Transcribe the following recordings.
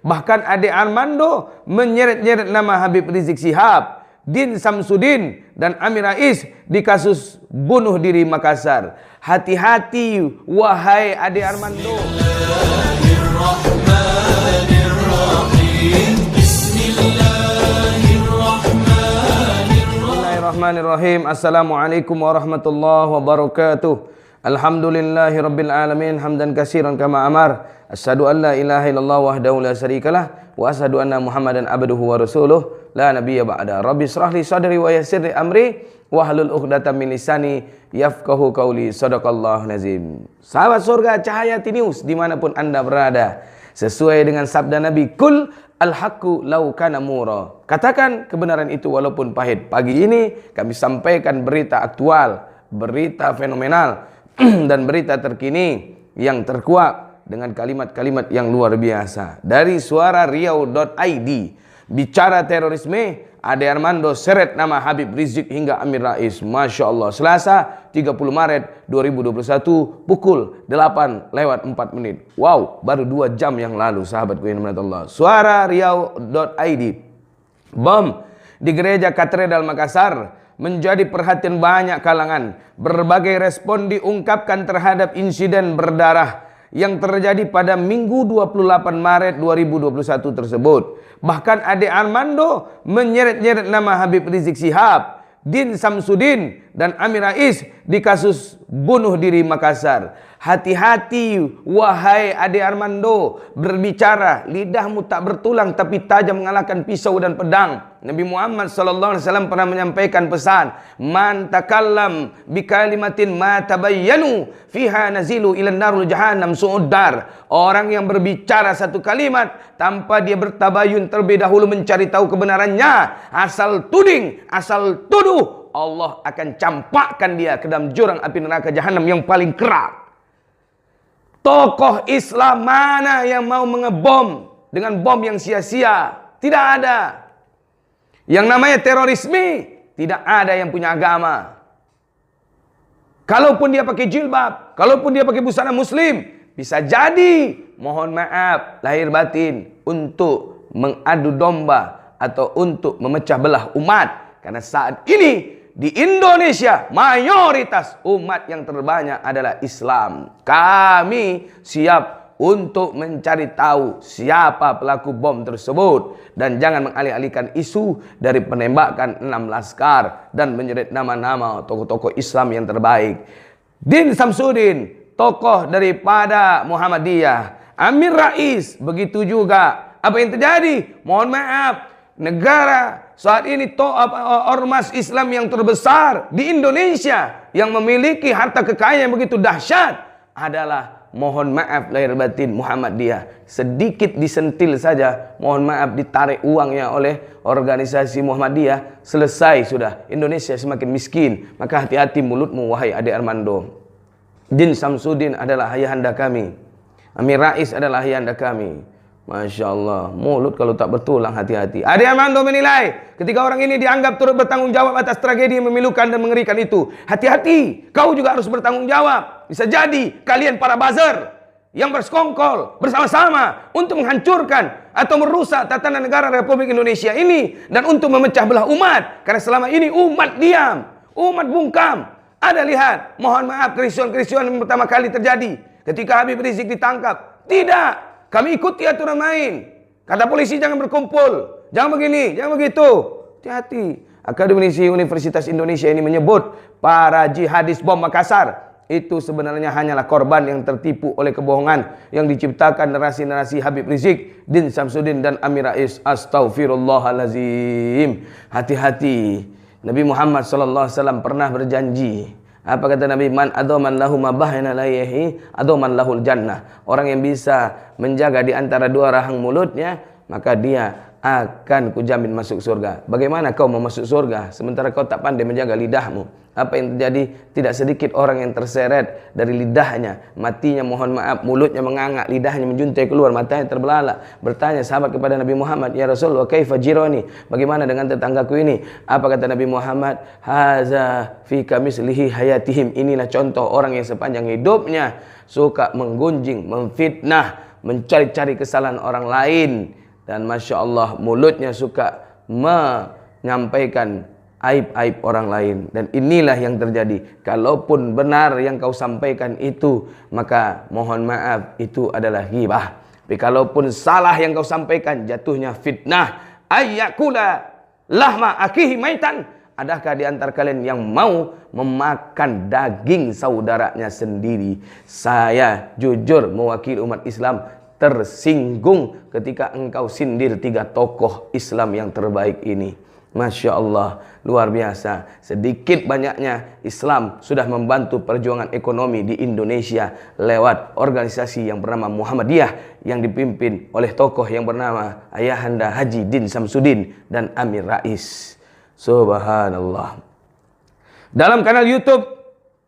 Bahkan Ade Armando menyeret-nyeret nama Habib Rizik Syihab, Din Samsudin, dan Amin Rais di kasus bunuh diri Makassar. Hati-hati wahai Ade Armando. Bismillahirrahmanirrahim. Assalamualaikum warahmatullahi wabarakatuh. Alhamdulillahi rabbil alamin hamdan katsiran kama amar. Asyhadu an la ilaha illallah wahdahu la syarikalah wa asyhadu anna Muhammadan abduhu wa rasuluh la nabiyya ba'da. Rabbi shrah li sadri wa yassir li amri wahlul 'uqdatam min lisani yafqahu qawli. Shadaqallahu nazim. Sahabat surga Cahaya News dimanapun Anda berada, sesuai dengan sabda Nabi, kul al-haqqu law kana mura. Katakan kebenaran itu walaupun pahit. Pagi ini kami sampaikan berita aktual, berita fenomenal dan berita terkini yang terkuak dengan kalimat-kalimat yang luar biasa dari suarariau.id. Bicara terorisme, Ade Armando seret nama Habib Rizik hingga Amin Rais. Masya Allah. Selasa 30 Maret 2021 pukul 8:04. Wow, baru 2 jam yang lalu, sahabatku yang dimuliakan Allah. Suarariau.id. Bom di gereja Katedral Makassar menjadi perhatian banyak kalangan. Berbagai respon diungkapkan terhadap insiden berdarah yang terjadi pada Minggu 28 Maret 2021 tersebut. Bahkan Ade Armando menyeret-nyeret nama Habib Rizik Syihab, Din Samsudin, dan Amin Rais di kasus bunuh diri Makassar. Hati-hati wahai Ade Armando, berbicara lidahmu tak bertulang tapi tajam mengalahkan pisau dan pedang. Nabi Muhammad SAW pernah menyampaikan pesan, man takallam bikalimatin ma tabayyanu fiha nazilu ila narul jahannam su'uddar. Orang yang berbicara satu kalimat tanpa dia bertabayun terlebih dahulu mencari tahu kebenarannya, asal tuding, asal tuduh, Allah akan campakkan dia ke dalam jurang api neraka jahanam yang paling keras. Tokoh Islam mana yang mau mengebom dengan bom yang sia-sia? Tidak ada. Yang namanya terorisme, tidak ada yang punya agama. Kalaupun dia pakai jilbab, kalaupun dia pakai busana muslim, bisa jadi, mohon maaf, lahir batin untuk mengadu domba atau untuk memecah belah umat. Karena saat ini di Indonesia mayoritas umat yang terbanyak adalah Islam. Kami siap untuk mencari tahu siapa pelaku bom tersebut, dan jangan mengalih-alihkan isu dari penembakan 6 laskar dan menyeret nama-nama tokoh-tokoh Islam yang terbaik. Din Samsudin, tokoh daripada Muhammadiyah. Amin Rais, begitu juga. Apa yang terjadi? Mohon maaf, negara saat ini ormas Islam yang terbesar di Indonesia yang memiliki harta kekayaan yang begitu dahsyat adalah, mohon maaf lahir batin, Muhammadiyah. Sedikit disentil saja, mohon maaf, ditarik uangnya oleh organisasi Muhammadiyah, selesai sudah. Indonesia semakin miskin. Maka hati-hati mulutmu wahai Ade Armando. Din Samsudin adalah ayahanda kami, Amin Rais adalah ayahanda kami. Masya Allah, mulut kalau tak bertulang hati-hati. Ade Armando menilai ketika orang ini dianggap turut bertanggung jawab atas tragedi yang memilukan dan mengerikan itu. Hati-hati, kau juga harus bertanggung jawab. Bisa jadi kalian para buzzer yang bersekongkol bersama-sama untuk menghancurkan atau merusak tatanan negara Republik Indonesia ini dan untuk memecah belah umat. Karena selama ini umat diam, umat bungkam. Ada lihat, mohon maaf, kerisuan-kerisuan yang pertama kali terjadi ketika Habib Rizik ditangkap. Tidak. Kami ikuti aturan main. Kata polisi jangan berkumpul, jangan begini, jangan begitu. Hati-hati. Akademisi Universitas Indonesia ini menyebut para jihadis bom Makassar itu sebenarnya hanyalah korban yang tertipu oleh kebohongan yang diciptakan narasi-narasi Habib Rizik, Din Samsudin, dan Amin Rais. Astaghfirullahalazim. Hati-hati. Nabi Muhammad SAW pernah berjanji. Apa kata Nabi? Man adoman lahu mabahina layhi adoman lahul jannah. Orang yang bisa menjaga di antara dua rahang mulutnya, maka dia akan kujamin masuk surga. Bagaimana kau mau masuk surga sementara kau tak pandai menjaga lidahmu? Apa yang terjadi? Tidak sedikit orang yang terseret dari lidahnya, matinya mohon maaf, mulutnya mengangak, lidahnya menjuntai keluar, matanya terbelalak. Bertanya sahabat kepada Nabi Muhammad, ya Rasulullah, kaifa jirani? Bagaimana dengan tetanggaku ini? Apa kata Nabi Muhammad? Haza fi kamislihi hayatihim. Inilah contoh orang yang sepanjang hidupnya suka menggunjing, memfitnah, mencari-cari kesalahan orang lain. Dan Masya Allah, mulutnya suka menyampaikan aib-aib orang lain. Dan inilah yang terjadi. Kalaupun benar yang kau sampaikan itu, maka mohon maaf, itu adalah ghibah. Tapi kalaupun salah yang kau sampaikan, jatuhnya fitnah. Ayyakula lahma akihi maitan. Adakah di antara kalian yang mau memakan daging saudaranya sendiri? Saya jujur mewakili umat Islam tersinggung ketika engkau sindir 3 tokoh Islam yang terbaik ini. Masya Allah, luar biasa. Sedikit banyaknya Islam sudah membantu perjuangan ekonomi di Indonesia lewat organisasi yang bernama Muhammadiyah, yang dipimpin oleh tokoh yang bernama Ayahanda Haji Din Samsudin dan Amir Rais. Subhanallah. Dalam kanal YouTube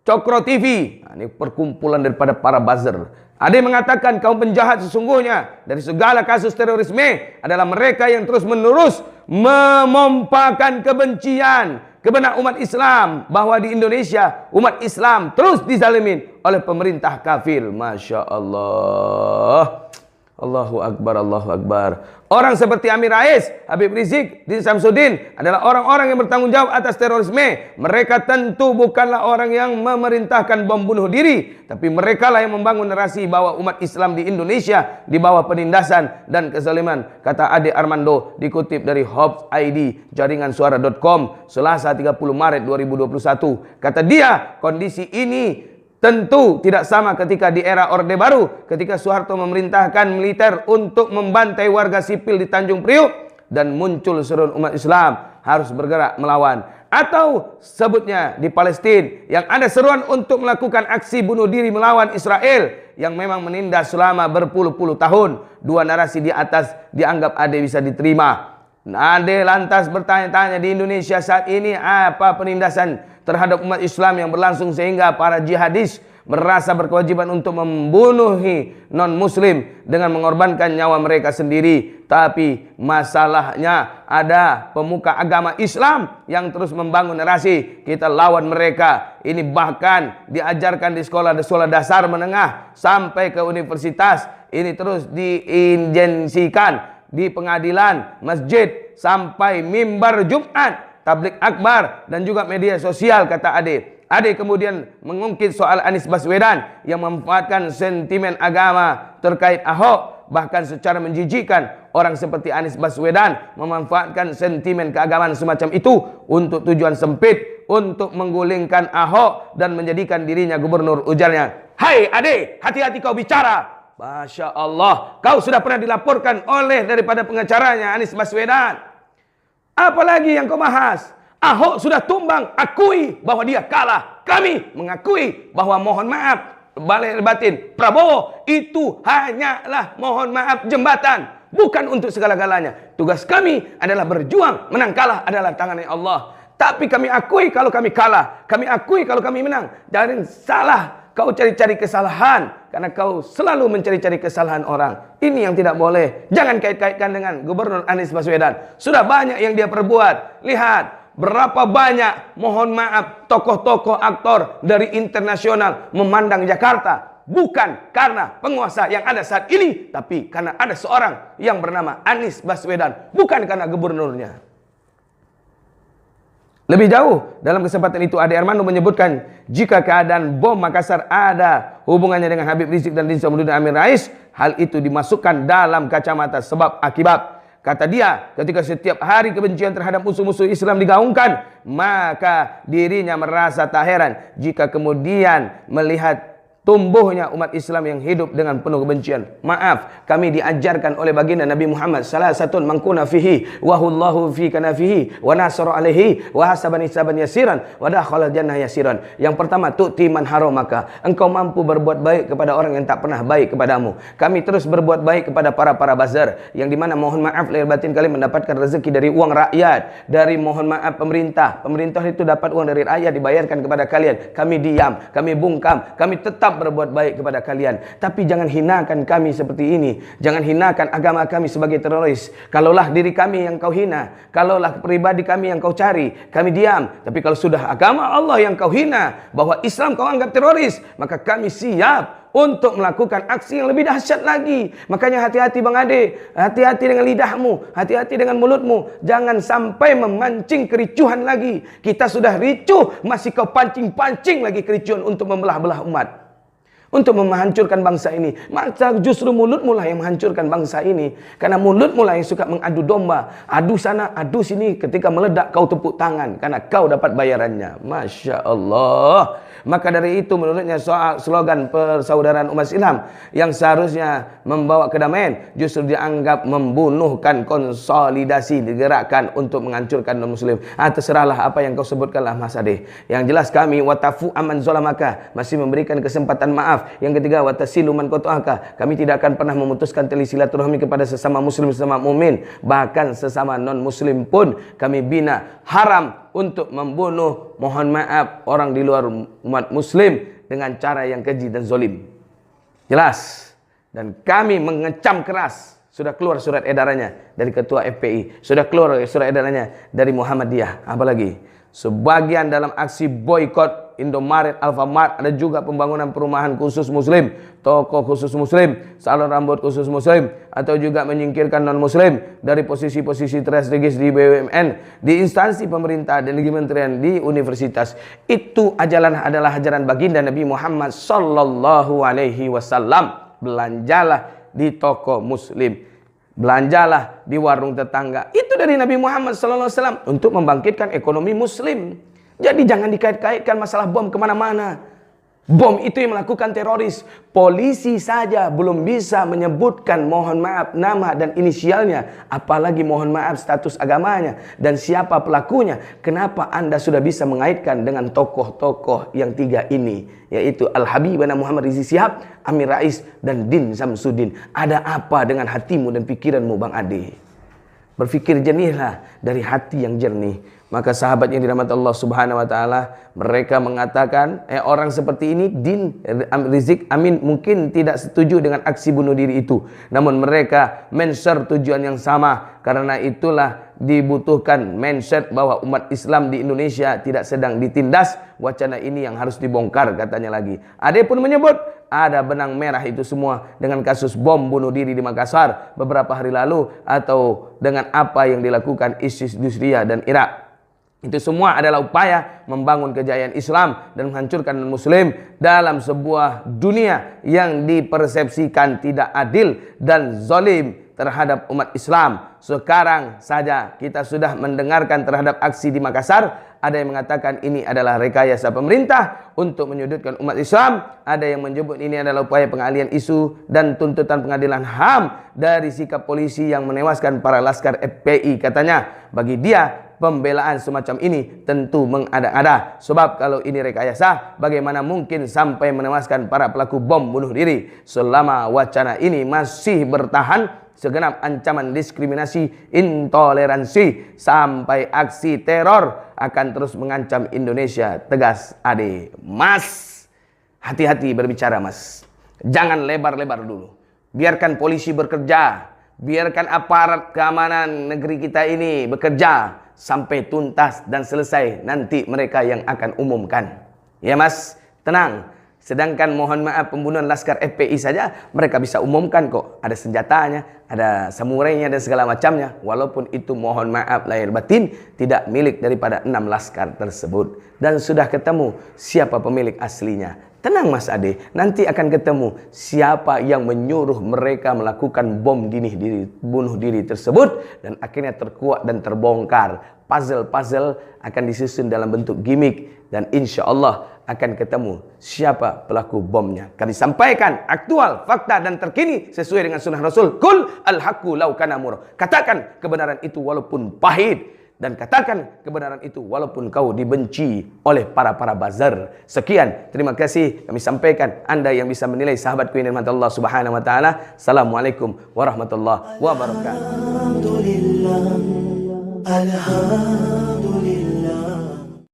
Cokro TV, ini perkumpulan daripada para buzzer. Ada yang mengatakan kaum penjahat sesungguhnya dari segala kasus terorisme adalah mereka yang terus-menerus memompakan kebencian ke benak umat Islam, bahwa di Indonesia umat Islam terus dizalimin oleh pemerintah kafir. Masya Allah. Allahu Akbar, Allahu Akbar. Orang seperti Amir Rais, Habib Rizik, Din Samsudin adalah orang-orang yang bertanggung jawab atas terorisme. Mereka tentu bukanlah orang yang memerintahkan bom bunuh diri, tapi mereka lah yang membangun narasi bahwa umat Islam di Indonesia di bawah penindasan dan kezaliman. Kata Ade Armando, dikutip dari Hobbs ID, jaringansuara.com, Selasa 30 Maret 2021. Kata dia, kondisi ini tentu tidak sama ketika di era Orde Baru, ketika Soeharto memerintahkan militer untuk membantai warga sipil di Tanjung Priuk dan muncul seruan umat Islam harus bergerak melawan. Atau sebutnya di Palestina yang ada seruan untuk melakukan aksi bunuh diri melawan Israel yang memang menindas selama berpuluh-puluh tahun. Dua narasi di atas dianggap Ade bisa diterima. Ade lantas bertanya-tanya, di Indonesia saat ini apa penindasan terhadap umat Islam yang berlangsung sehingga para jihadis merasa berkewajiban untuk membunuhi non-muslim dengan mengorbankan nyawa mereka sendiri. Tapi masalahnya ada pemuka agama Islam yang terus membangun narasi kita lawan mereka. Ini bahkan diajarkan di sekolah dasar menengah sampai ke universitas. Ini terus diinjensikan di pengadilan, masjid, sampai mimbar Jumat, tablik akbar, dan juga media sosial, kata Ade. Ade kemudian mengungkit soal Anies Baswedan yang memanfaatkan sentimen agama terkait Ahok. Bahkan secara menjijikkan, orang seperti Anies Baswedan memanfaatkan sentimen keagamaan semacam itu untuk tujuan sempit, untuk menggulingkan Ahok dan menjadikan dirinya gubernur. Ujarnya, "Hai Ade, hati-hati kau bicara." Masya Allah, kau sudah pernah dilaporkan oleh daripada pengacaranya Anies Baswedan. Apalagi yang kau bahas? Ahok sudah tumbang, akui bahwa dia kalah. Kami mengakui bahwa mohon maaf, balik batin, Prabowo itu hanyalah mohon maaf jembatan, bukan untuk segala-galanya. Tugas kami adalah berjuang, menang kalah adalah tangannya Allah. Tapi kami akui kalau kami kalah, kami akui kalau kami menang. Jangan salah kau cari-cari kesalahan, karena kau selalu mencari-cari kesalahan orang. Ini yang tidak boleh. Jangan kait-kaitkan dengan Gubernur Anies Baswedan. Sudah banyak yang dia perbuat. Lihat berapa banyak, mohon maaf, tokoh-tokoh aktor dari internasional memandang Jakarta. Bukan karena penguasa yang ada saat ini, tapi karena ada seorang yang bernama Anies Baswedan. Bukan karena gubernurnya. Lebih jauh, dalam kesempatan itu Ade Armando menyebutkan, jika keadaan bom Makassar ada hubungannya dengan Habib Rizik dan Din Samsudin Amir Rais, hal itu dimasukkan dalam kacamata sebab akibat. Kata dia, ketika setiap hari kebencian terhadap musuh-musuh Islam digaungkan, maka dirinya merasa tak heran jika kemudian melihat tumbuhnya umat Islam yang hidup dengan penuh kebencian. Maaf, kami diajarkan oleh baginda Nabi Muhammad, salah satu mangkuna fihi wa hullahu fi kanafihi wa nasara alaihi wa hasaban hisaban yasiran wa dakhala jannah yasiran. Yang pertama, tu'ti man haramaka. Engkau mampu berbuat baik kepada orang yang tak pernah baik kepadamu. Kami terus berbuat baik kepada para bazar, yang dimana mohon maaf lahir batin kalian mendapatkan rezeki dari uang rakyat, dari mohon maaf pemerintah. Pemerintah itu dapat uang dari rakyat dibayarkan kepada kalian. Kami diam, kami bungkam, kami tetap berbuat baik kepada kalian. Tapi jangan hinakan kami seperti ini. Jangan hinakan agama kami sebagai teroris. Kalaulah diri kami yang kau hina, kalaulah pribadi kami yang kau cari, kami diam. Tapi kalau sudah agama Allah yang kau hina, bahwa Islam kau anggap teroris, maka kami siap untuk melakukan aksi yang lebih dahsyat lagi. Makanya hati-hati Bang Ade, hati-hati dengan lidahmu, hati-hati dengan mulutmu. Jangan sampai memancing kericuhan lagi. Kita sudah ricuh, masih kau pancing-pancing lagi kericuhan untuk membelah-belah umat, untuk menghancurkan bangsa ini. Maka justru mulutmu lah yang menghancurkan bangsa ini. Karena mulutmu lah yang suka mengadu domba. Adu sana, adu sini. Ketika meledak kau tepuk tangan, karena kau dapat bayarannya. Masya Allah. Maka dari itu menurutnya slogan persaudaraan umat Islam yang seharusnya membawa kedamaian justru dianggap membunuhkan konsolidasi, digerakkan untuk menghancurkan non-muslim. Terserahlah apa yang kau sebutkanlah Mas Ade. Yang jelas kami watafu aman zolamaka, masih memberikan kesempatan maaf. Yang ketiga watasilu man qata'aka, kami tidak akan pernah memutuskan tali silaturahmi kepada sesama muslim, sesama mukmin, bahkan sesama non-muslim pun kami bina. Haram untuk membunuh, mohon maaf, orang di luar umat muslim dengan cara yang keji dan zalim. Jelas. Dan kami mengecam keras. Sudah keluar surat edarannya dari ketua FPI, sudah keluar surat edarannya dari Muhammadiyah. Apalagi sebagian dalam aksi boykot Indomaret, Alfamart, ada juga pembangunan perumahan khusus muslim, toko khusus muslim, salon rambut khusus muslim, atau juga menyingkirkan non-muslim dari posisi-posisi strategis di BUMN, di instansi pemerintah dan di kementerian, di universitas. Itu adalah ajaran baginda Nabi Muhammad sallallahu alaihi wasallam. Belanjalah di toko muslim, belanjalah di warung tetangga. Itu dari Nabi Muhammad sallallahu alaihi wasallam untuk membangkitkan ekonomi muslim. Jadi jangan dikait-kaitkan masalah bom kemana-mana. Bom itu yang melakukan teroris. Polisi saja belum bisa menyebutkan, mohon maaf, nama dan inisialnya, apalagi mohon maaf status agamanya dan siapa pelakunya. Kenapa Anda sudah bisa mengaitkan dengan tokoh-tokoh yang tiga ini, yaitu Al-Habib Muhammad Rizik Syihab, Amin Rais, dan Din Samsudin? Ada apa dengan hatimu dan pikiranmu Bang Ade? Berfikir jernihlah dari hati yang jernih. Maka sahabat yang dirahmati Allah Subhanahu wa taala, mereka mengatakan orang seperti ini, Din, Rizik, Amin mungkin tidak setuju dengan aksi bunuh diri itu. Namun mereka men-share tujuan yang sama. Karena itulah dibutuhkan mindset bahwa umat Islam di Indonesia tidak sedang ditindas. Wacana ini yang harus dibongkar, katanya lagi. Ade pun menyebut ada benang merah itu semua dengan kasus bom bunuh diri di Makassar beberapa hari lalu, atau dengan apa yang dilakukan ISIS di Syria dan Irak. Itu semua adalah upaya membangun kejayaan Islam dan menghancurkan non-muslim dalam sebuah dunia yang dipersepsikan tidak adil dan zalim terhadap umat Islam. Sekarang saja kita sudah mendengarkan terhadap aksi di Makassar. Ada yang mengatakan ini adalah rekayasa pemerintah untuk menyudutkan umat Islam. Ada yang menyebut ini adalah upaya pengalihan isu dan tuntutan pengadilan HAM dari sikap polisi yang menewaskan para laskar FPI. Katanya bagi dia pembelaan semacam ini tentu mengada-ada. Sebab kalau ini rekayasa, bagaimana mungkin sampai menewaskan para pelaku bom bunuh diri? Selama wacana ini masih bertahan, segenap ancaman diskriminasi, intoleransi, sampai aksi teror akan terus mengancam Indonesia. Tegas Ade. Mas, hati-hati berbicara Mas. Jangan lebar-lebar dulu. Biarkan polisi bekerja. Biarkan aparat keamanan negeri kita ini bekerja sampai tuntas dan selesai. Nanti mereka yang akan umumkan. Ya Mas, tenang. Sedangkan mohon maaf pembunuhan laskar FPI saja mereka bisa umumkan kok. Ada senjatanya, ada samurainya dan segala macamnya. Walaupun itu mohon maaf lahir batin tidak milik daripada 6 laskar tersebut. Dan sudah ketemu siapa pemilik aslinya. Tenang Mas Ade, nanti akan ketemu siapa yang menyuruh mereka melakukan bom bunuh diri tersebut. Dan akhirnya terkuak dan terbongkar. Puzzle-puzzle akan disusun dalam bentuk gimmick. Dan insya Allah akan ketemu siapa pelaku bomnya. Kami sampaikan aktual, fakta dan terkini sesuai dengan sunnah Rasul. Kul al-haqqu law kana murra. Katakan kebenaran itu walaupun pahit. Dan katakan kebenaran itu walaupun kau dibenci oleh para buzzer. Sekian, terima kasih kami sampaikan. Anda yang bisa menilai sahabatku yang dirahmati Allah Subhanahu wa taala. Assalamualaikum warahmatullahi wabarakatuh.